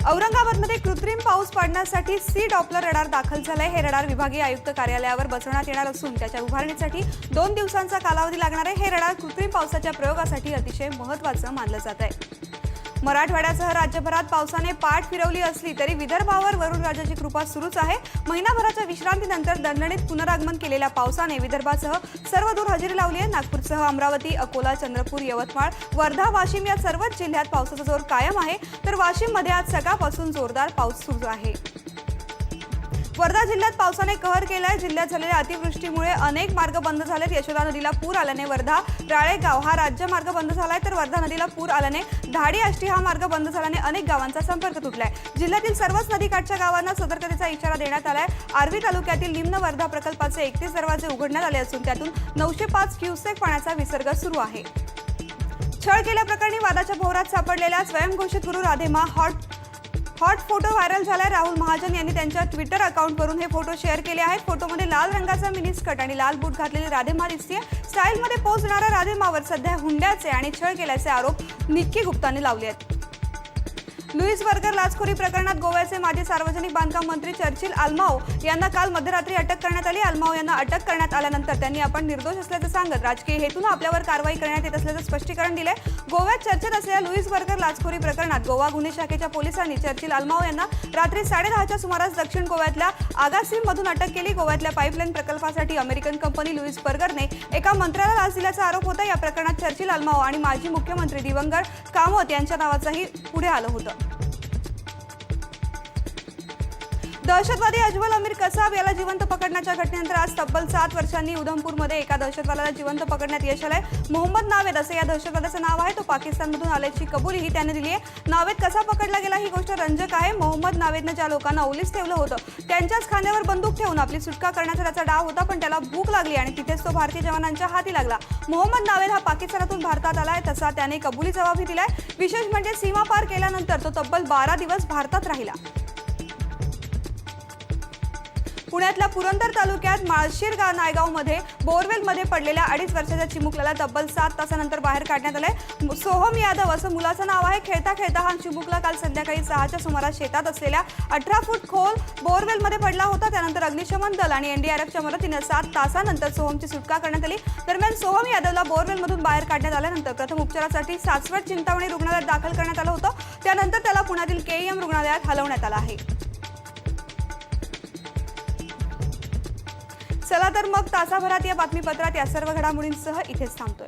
औरंगाबादमध्ये कृत्रिम पाऊस पाडण्यासाठी सी डॉपलर रडार दाखल झालाय। हे रडार विभागीय आयुक्त कार्यालयावर बसवण्यात येणार असून त्याच्या उभारणीसाठी 2 दिवसांचा कालावधी लागणार आहे। हे रडार कृत्रिम पावसाच्या प्रयोगासाठी अतिशय महत्त्वाचं मानलं जात आहे। मराठवाड्यासह राज्यभरात पावसाने पाठ फिरवली असली तरी विदर्भावर वरुण राजाची कृपा सुरूच आहे। महिनाभराच्या विश्रांतीनंतर दणदणीत पुनरागमन केलेल्या पावसाने विदर्भासह सर्व दूर हजेरी लावली आहे। नागपूरसह अमरावती, अकोला, चंद्रपूर, यवतमाळ, वर्धा, वाशिम या सर्वच जिल्ह्यात पावसाचा जोर कायम आहे, तर वाशिममध्ये आज सकाळपासून जोरदार पाऊस सुरू आहे। वर्धा जिल्ह्यात पावसाने कहर केलाय। जिल्ह्यात झालेल्या अतिवृष्टीमुळे अनेक मार्ग बंद झालेत। यशोदा नदीला पूर आल्याने वर्धा राळेगाव हा राज्य मार्ग बंद झालाय, तर वर्धा नदीला पूर आल्याने धाडी आष्टी हा मार्ग बंद झाल्याने अनेक गावांचा संपर्क तुटलाय। जिल्ह्यातील सर्वच नदीकाठच्या गावांना सतर्कतेचा इशारा देण्यात आलाय। आर्वी तालुक्यातील निम्न वर्धा प्रकल्पाचे 31 दरवाजे उघडण्यात आले असून त्यातून 905 क्युसेक पाण्याचा विसर्ग सुरू आहे। छळ केल्याप्रकरणी वादाच्या भोवऱ्यात सापडलेल्या स्वयंघोषित गुरु राधेमा हॉट फोटो व्हायरल झालाय। राहुल महाजन यांनी त्यांच्या ट्विटर अकाउंटवरून हे फोटो शेअर केले आहेत। फोटोमध्ये लाल रंगाचा मिनी स्कर्ट आणि लाल बूट घातलेली राधेमा दिसते। स्टाईलमध्ये पोज देणाऱ्या राधेमावर सध्या हुंड्याचे आणि छळ केल्याचे आरोप निक्की गुप्ताने लावले आहेत। लुईस बर्गर लाचखोरी प्रकरणात गोव्याचे माजी सार्वजनिक बांधकाम मंत्री चर्चिल अल्माओ यांना काल मध्यरात्री अटक करण्यात आली। अल्माओ यांना अटक करण्यात आल्यानंतर त्यांनी आपण निर्दोष असल्याचं सांगत राजकीय हेतून आपल्यावर कारवाई करण्यात येत असल्याचं स्पष्टीकरण दिले। गोव्यात चर्चेत असलेल्या लुईस बर्गर लाचखोरी प्रकरणात गोवा गुन्हे शाखेच्या पोलिसांनी चर्चिल अल्माओ यांना रात्री 10:30च्या सुमारास दक्षिण गोव्यातल्या आगासीममधून अटक केली। गोव्यातल्या पाईपलाईन प्रकल्पासाठी अमेरिकन कंपनी लुईस बर्गरने एका मंत्र्याला लाच दिल्याचा आरोप होता। या प्रकरणात चर्चिल अल्माओ आणि माजी मुख्यमंत्री दिवंगत कामत यांच्या नावाचंही पुढे आलं होतं। दहशतवादी अजमल अमीर कसाब याला जिवंत पकडण्याच्या घटनेनंतर आज तब्बल 7 वर्षांनी उधमपूरमध्ये एका दहशतवाद्याला जिवंत पकडण्यात यश आलंय। मोहम्मद नावेद असे या दहशतवाद्याचं नाव आहे। तो पाकिस्तानमधून आल्याची कबुलीही त्याने दिली आहे। नावेद कसा पकडला गेला ही गोष्ट रंजक आहे। मोहम्मद नावेदनं ज्या लोकांना ओलीस ठेवलं होतं त्यांच्याच खांद्यावर बंदूक ठेवून आपली सुटका करण्याचा त्याचा डाव होता, पण त्याला भूक लागली आणि तिथेच तो भारतीय जवानांच्या हाती लागला। मोहम्मद नावेद हा पाकिस्तानातून भारतात आलाय, तसा त्याने कबुली जबाबही दिलाय। विशेष म्हणजे सीमा पार केल्यानंतर तो तब्बल 12 दिवस भारतात राहिला। पुण्यातल्या पुरंदर तालुक्यात माळशिर नायगावमध्ये बोरवेलमध्ये पडलेल्या 2.5 वर्षाच्या चिमुकल्याला तब्बल 7 तासानंतर बाहेर काढण्यात आले। सोहम यादव असं मुलाचं नाव आहे। खेळता खेळता हा चिमुकला काल संध्याकाळी 6च्या सुमारास शेतात असलेल्या 18 फूट खोल बोरवेलमध्ये पडला होता। त्यानंतर अग्निशमन दल आणि एनडीआरएफच्या मदतीने 7 तासानंतर सोहमची सुटका करण्यात आली। दरम्यान सोहम यादवला बोरवेलमधून बाहेर काढण्यात आल्यानंतर प्रथम उपचारासाठी सासवड चिंतामणी रुग्णालयात दाखल करण्यात आलं होतं। त्यानंतर त्याला पुण्यातील केईएम रुग्णालयात हलवण्यात आलं आहे। चला तर मग तासाभरात या बातमीपत्रात या सर्व घडामोडींसह इथेच थांबतोय।